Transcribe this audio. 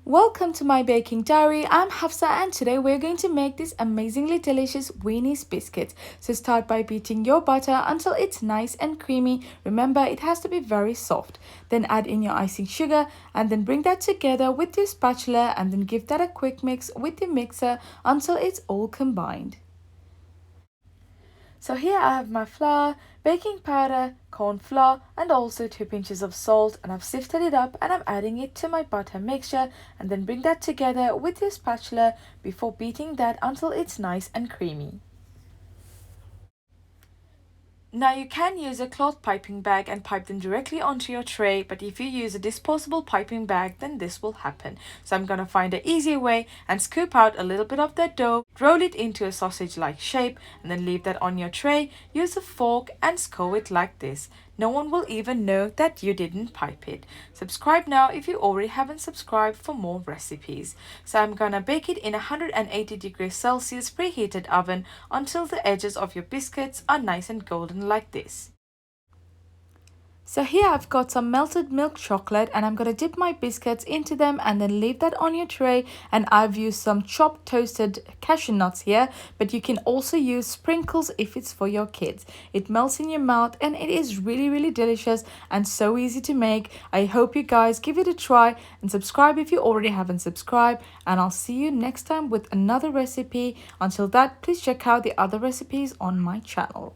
Welcome to my baking diary. I'm Hafsa and today we're going to make these amazingly delicious Viennese biscuits. So start by beating your butter until it's nice and creamy. Remember, it has to be very soft. Then add in your icing sugar and then bring that together with your spatula and then give that a quick mix with your mixer until it's all combined. So here I have my flour, baking powder, corn flour and also 2 pinches of salt, and I've sifted it up and I'm adding it to my butter mixture and then bring that together with your spatula before beating that until it's nice and creamy. Now you can use a cloth piping bag and pipe them directly onto your tray, but if you use a disposable piping bag then this will happen. So I'm gonna find an easier way and scoop out a little bit of that dough, roll it into a sausage like shape and then leave that on your tray. Use a fork and scoop it like this. No one will even know that you didn't pipe it. Subscribe now if you already haven't subscribed for more recipes. So I'm gonna bake it in 180 degrees Celsius preheated oven until the edges of your biscuits are nice and golden like this. So here I've got some melted milk chocolate and I'm going to dip my biscuits into them and then leave that on your tray, and I've used some chopped toasted cashew nuts here, but you can also use sprinkles if it's for your kids. It melts in your mouth and it is really delicious and so easy to make. I hope you guys give it a try and subscribe if you already haven't subscribed, and I'll see you next time with another recipe. Until that, please check out the other recipes on my channel.